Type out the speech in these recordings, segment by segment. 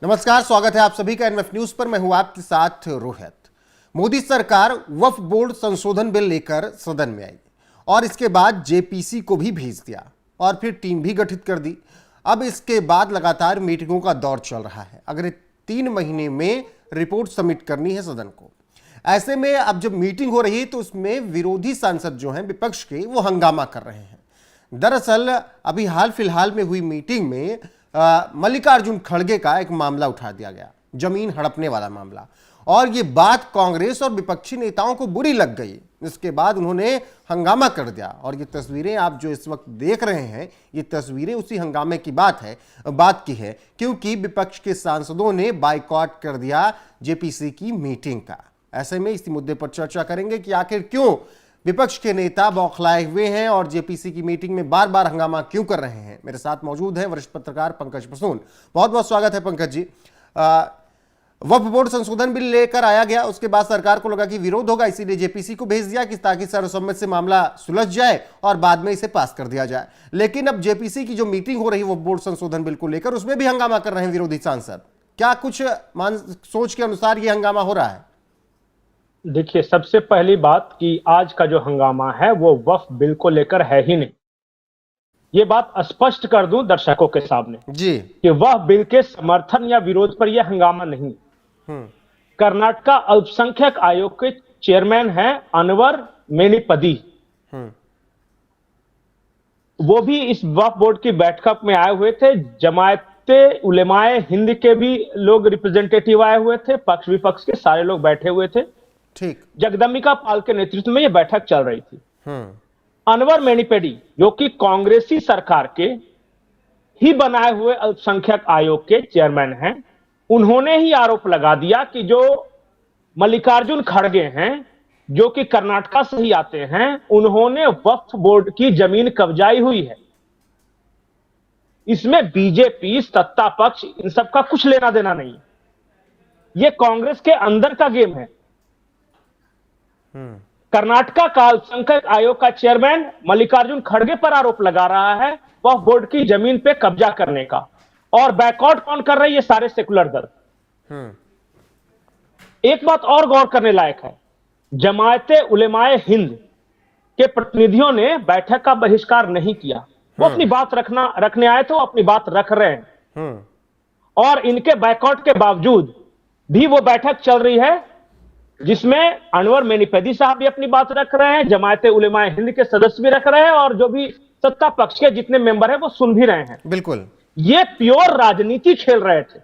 नमस्कार, स्वागत है आप सभी का एनएफ न्यूज पर। मैं हूं आपके साथ रोहित। मोदी सरकार वक्फ बोर्ड संशोधन बिल लेकर सदन में आई और इसके बाद जेपीसी को भी भेज दिया और फिर टीम भी गठित कर दी। अब इसके बाद लगातार मीटिंगों का दौर चल रहा है। अगर 3 महीने में रिपोर्ट सबमिट करनी है सदन को। ऐसे में अब जब मीटिंग हो रही है तो उसमें विरोधी सांसद जो हैं विपक्ष के, वो हंगामा कर रहे हैं। दरअसल अभी हाल फिलहाल में हुई मीटिंग में मल्लिकार्जुन खड़गे का एक मामला उठा दिया गया, जमीन हड़पने वाला मामला, और ये बात कांग्रेस और विपक्षी नेताओं को बुरी लग गई। इसके बाद उन्होंने हंगामा कर दिया और ये तस्वीरें आप जो इस वक्त देख रहे हैं, ये तस्वीरें उसी हंगामे की बात की है, क्योंकि विपक्ष के सांसदों ने बायकॉट कर दिया जेपीसी की मीटिंग का। ऐसे में इसी मुद्दे पर चर्चा करेंगे कि आखिर क्यों विपक्ष के नेता बौखलाए हुए हैं और जेपीसी की मीटिंग में बार बार हंगामा क्यों कर रहे हैं। मेरे साथ मौजूद हैं वरिष्ठ पत्रकार पंकज बसून। बहुत बहुत स्वागत है पंकज जी। वक्फ बोर्ड संशोधन बिल लेकर आया गया, उसके बाद सरकार को लगा कि विरोध होगा, इसीलिए जेपीसी को भेज दिया कि ताकि सर्वसम्मति से मामला सुलझ जाए और बाद में इसे पास कर दिया जाए। लेकिन अब जेपीसी की जो मीटिंग हो रही है वक्फ बोर्ड संशोधन बिल को लेकर, उसमें भी हंगामा कर रहे हैं विरोधी सांसद। क्या कुछ सोच के अनुसार यह हंगामा हो रहा है? देखिए, सबसे पहली बात कि आज का जो हंगामा है वो वक्फ बिल को लेकर है ही नहीं। ये बात स्पष्ट कर दूं दर्शकों के सामने जी कि वक्फ बिल के समर्थन या विरोध पर यह हंगामा नहीं। कर्नाटक अल्पसंख्यक आयोग के चेयरमैन हैं अनवर मेनीपदी। वो भी इस वक्फ बोर्ड की बैठक में आए हुए थे। जमायते उलेमाए हिंद के भी लोग रिप्रेजेंटेटिव आए हुए थे, पक्ष विपक्ष के सारे लोग बैठे हुए थे। ठीक। जगदम्बिका पाल के नेतृत्व में यह बैठक चल रही थी। अनवर मेनीपेडी जो कि कांग्रेसी सरकार के ही बनाए हुए अल्पसंख्यक आयोग के चेयरमैन हैं, उन्होंने ही आरोप लगा दिया कि जो मल्लिकार्जुन खड़गे हैं, जो कि कर्नाटक से ही आते हैं, उन्होंने वक्फ बोर्ड की जमीन कब्जाई हुई है। इसमें बीजेपी, सत्ता पक्ष, इन सब का कुछ लेना देना नहीं है। यह कांग्रेस के अंदर का गेम है। कर्नाटक का अल्पसंख्यक आयोग का चेयरमैन मल्लिकार्जुन खड़गे पर आरोप लगा रहा है वक्फ बोर्ड की जमीन पे कब्जा करने का, और बैकआउट कौन कर रहे हैं? ये सारे सेकुलर दल। एक बात और गौर करने लायक है, जमायते उलेमाए हिंद के प्रतिनिधियों ने बैठक का बहिष्कार नहीं किया। वो अपनी बात रखने आए तो अपनी बात रख रहे हैं, और इनके बैकआउट के बावजूद भी वो बैठक चल रही है, जिसमें अनवर मेनीपदी साहब भी अपनी बात रख रहे हैं, जमायते उलेमाए हिंद के सदस्य भी रख रहे हैं, और जो भी सत्ता पक्ष के जितने मेंबर हैं वो सुन भी रहे हैं। बिल्कुल, ये प्योर राजनीति खेल रहे थे।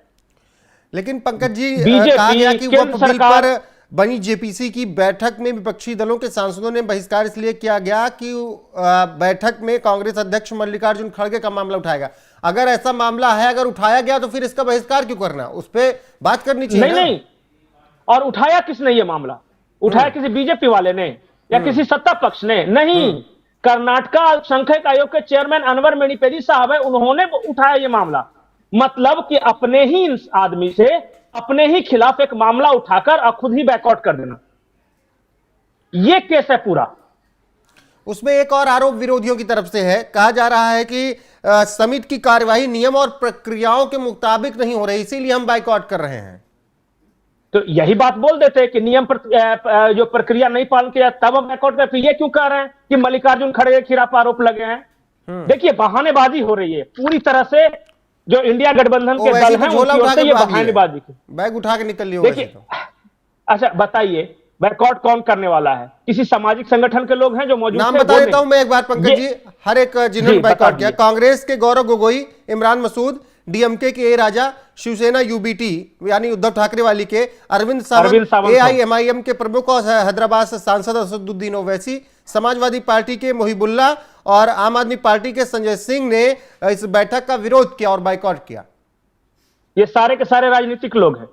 लेकिन पंकज जी, कहा गया कि वक्फ बिल पर बनी जेपीसी की बैठक में विपक्षी दलों के सांसदों ने बहिष्कार इसलिए किया गया कि बैठक में कांग्रेस अध्यक्ष मल्लिकार्जुन खड़गे का मामला उठाएगा। अगर ऐसा मामला है, अगर उठाया गया तो फिर इसका बहिष्कार क्यों करना? उस पर बात करनी चाहिए। नहीं, और उठाया किसने ये मामला? उठाया किसी बीजेपी वाले ने या किसी सत्ता पक्ष ने? नहीं, कर्नाटक अल्पसंख्यक आयोग के चेयरमैन अनवर मेनीपेदी साहब है, उन्होंने उठाया ये मामला। मतलब कि अपने ही आदमी से अपने ही खिलाफ एक मामला उठाकर खुद ही बैकआउट कर देना, ये केस है पूरा। उसमें एक और आरोप विरोधियों की तरफ से है। कहा जा रहा है कि समिति की कार्यवाही नियम और प्रक्रियाओं के मुताबिक नहीं हो रही, इसीलिए हम बाइकआउट कर रहे हैं। तो यही बात बोल देते हैं कि नियम जो प्रक्रिया नहीं पालन किया, तब हम बैकआउट करते। ये क्यों कह रहे हैं कि मल्लिकार्जुन खड़गे के खिलाफ आरोप लगे हैं? देखिए, बहानेबाजी हो रही है पूरी तरह से। जो इंडिया गठबंधन के दल हैं, उनकी ओर से ये बहानेबाजी की। बैग उठा के निकल लिया। देखिए, अच्छा बताइए, बैकआउट कौन करने वाला है? किसी सामाजिक संगठन के लोग हैं जो मौजूद हैं? नाम बता देता हूं मैं एक बार पंकज जी, हर एक जिन्होंने बैकआउट किया। कांग्रेस के गौरव गोगोई, इमरान मसूद, डीएमके के ए राजा, शिवसेना यूबीटी यानी उद्धव ठाकरे वाली के अरविंद सावंत, एआईएमआईएम के प्रमुख और हैदराबाद से सांसद असदुद्दीन ओवैसी, समाजवादी पार्टी के मोहिबुल्ला और आम आदमी पार्टी के संजय सिंह ने इस बैठक का विरोध किया और बाइकआउट किया। ये सारे के सारे राजनीतिक लोग हैं,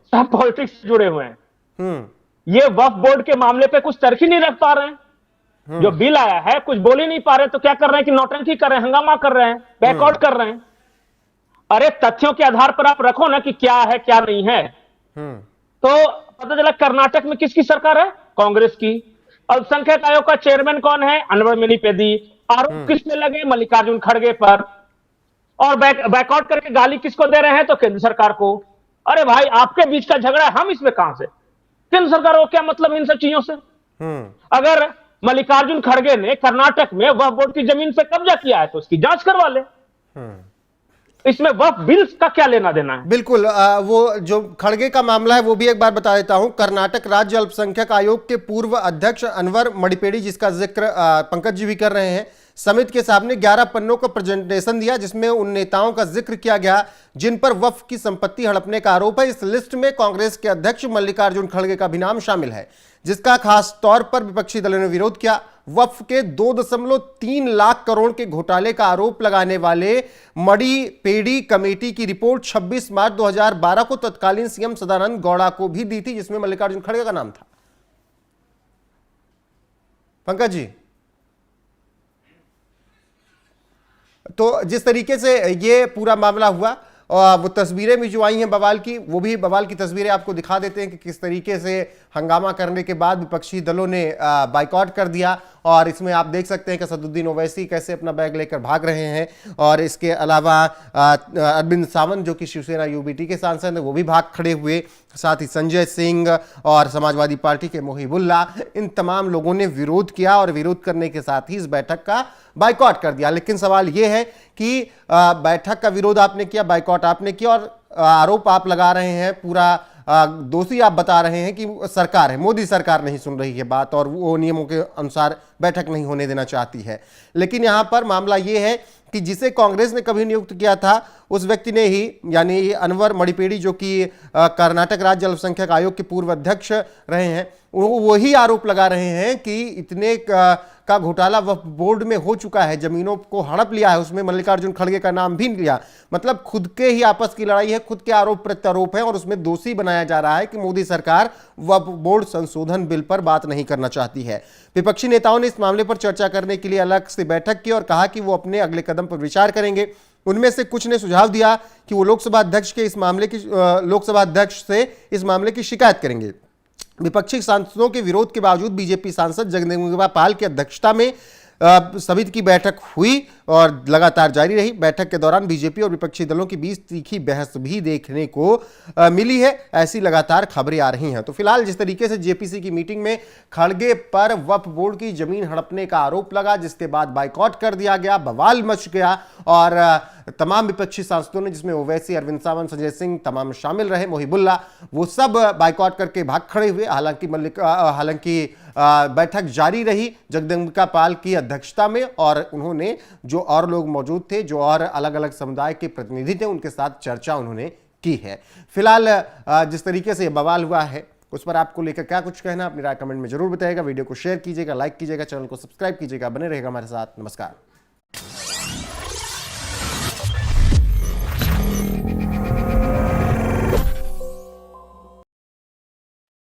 सब पॉलिटिक्स से जुड़े हुए हैं। ये वक्फ बोर्ड के मामले पे कुछ तर्क ही नहीं रख पा रहे हैं। जो बिल आया है कुछ बोल ही नहीं पा रहे, तो क्या कर रहे हैं कि नौटंकी कर रहे हैं, हंगामा कर रहे हैं, बैकआउट कर रहे हैं। अरे तथ्यों के आधार पर आप रखो ना कि क्या है क्या नहीं है। तो पता चला कर्नाटक में किसकी सरकार है? कांग्रेस की। अल्पसंख्यक आयोग का चेयरमैन कौन है? अनवर मेनीपेदी। आरोप किस पे लगे? मल्लिकार्जुन खड़गे पर। और बैकआउट करके गाली किसको दे रहे हैं? तो केंद्र सरकार को। अरे भाई, आपके बीच का झगड़ा है, हम इसमें कहां से? केंद्र सरकार को क्या मतलब इन सब चीजों से? अगर मल्लिकार्जुन खड़गे ने कर्नाटक में वक्फ बोर्ड की जमीन पे कब्जा किया है तो उसकी जांच करवा ले। इसमें वक्फ बिल का क्या लेना देना है? बिल्कुल। वो जो खड़गे का मामला है वो भी एक बार बता देता हूं। कर्नाटक राज्य अल्पसंख्यक आयोग के पूर्व अध्यक्ष अनवर मणिपेड़ी, जिसका जिक्र पंकज जी भी कर रहे हैं, समिति के सामने 11 पन्नों का प्रेजेंटेशन दिया जिसमें उन नेताओं का जिक्र किया गया जिन पर वक्फ की संपत्ति हड़पने का आरोप है। इस लिस्ट में कांग्रेस के अध्यक्ष मल्लिकार्जुन खड़गे का भी नाम शामिल है, जिसका खास तौर पर विपक्षी दलों ने विरोध किया। वक्फ के 2.3 लाख करोड़ के घोटाले का आरोप लगाने वाले मणिपेड़ी कमेटी की रिपोर्ट 26 मार्च 2012 को तत्कालीन सीएम सदानंद गौड़ा को भी दी थी, जिसमें मल्लिकार्जुन खड़गे का नाम था। पंकज जी, तो जिस तरीके से ये पूरा मामला हुआ और वो तस्वीरें भी जो आई हैं बवाल की, वो भी बवाल की तस्वीरें आपको दिखा देते हैं कि किस तरीके से हंगामा करने के बाद विपक्षी दलों ने बाइकआउट कर दिया। और इसमें आप देख सकते हैं कि असदुद्दीन ओवैसी कैसे अपना बैग लेकर भाग रहे हैं, और इसके अलावा अरविंद सावंत जो कि शिवसेना यूबीटी के सांसद हैं वो भी भाग खड़े हुए, साथ ही संजय सिंह और समाजवादी पार्टी के मोहिबुल्लाह, इन तमाम लोगों ने विरोध किया और विरोध करने के साथ ही इस बैठक का बाइकआउट कर दिया। लेकिन सवाल यह है कि बैठक का विरोध आपने किया, बाइकआउट आपने किया, और आरोप आप लगा रहे हैं, पूरा दोषी आप बता रहे हैं कि सरकार है, मोदी सरकार नहीं सुन रही है बात और वो नियमों के अनुसार बैठक नहीं होने देना चाहती है। लेकिन यहां पर मामला यह है कि जिसे कांग्रेस ने कभी नियुक्त किया था उस व्यक्ति ने ही, यानी अनवर मणिपेड़ी जो कि कर्नाटक राज्य अल्पसंख्यक आयोग के पूर्व अध्यक्ष रहे हैं, वही आरोप लगा रहे हैं कि इतने का घोटाला वक्फ बोर्ड में हो चुका है, जमीनों को हड़प लिया है, उसमें मल्लिकार्जुन खड़गे का नाम भी लिया। मतलब खुद के ही आपस की लड़ाई है, खुद के आरोप प्रत्यारोप है, और उसमें दोषी बनाया जा रहा है कि मोदी सरकार वक्फ बोर्ड संशोधन बिल पर बात नहीं करना चाहती है। विपक्षी नेताओं ने इस मामले पर चर्चा करने के लिए अलग से बैठक की और कहा कि वो अपने अगले कदम पर विचार करेंगे। उनमें से कुछ ने सुझाव दिया कि वो लोकसभा अध्यक्ष से इस मामले की शिकायत करेंगे। विपक्षी सांसदों के विरोध के बावजूद बीजेपी सांसद जगदम्बिका पाल की अध्यक्षता में समिति की बैठक हुई और लगातार जारी रही। बैठक के दौरान बीजेपी और विपक्षी दलों के बीच तीखी बहस भी देखने को मिली है, ऐसी लगातार खबरें आ रही हैं। तो फिलहाल जिस तरीके से जेपीसी की मीटिंग में खड़गे पर वक्फ बोर्ड की जमीन हड़पने का आरोप लगा, जिसके बाद बाइकआउट कर दिया गया, बवाल मच गया और तमाम विपक्षी सांसदों ने, जिसमें ओवैसी, अरविंद सावंत, संजय सिंह तमाम शामिल रहे, मोहिबुल्लाह, वो सब बाइकआउट करके भाग खड़े हुए। हालांकि बैठक जारी रही जगदम्बिका पाल की अध्यक्षता में, और उन्होंने जो और लोग मौजूद थे, जो और अलग अलग समुदाय के प्रतिनिधि थे, उनके साथ चर्चा उन्होंने की है। फिलहाल जिस तरीके से बवाल हुआ है उस पर आपको लेकर क्या कुछ कहना, अपनी राय कमेंट में जरूर बताइएगा। वीडियो को शेयर कीजिएगा, लाइक कीजिएगा, चैनल को सब्सक्राइब कीजिएगा। बने रहेगा हमारे साथ। नमस्कार।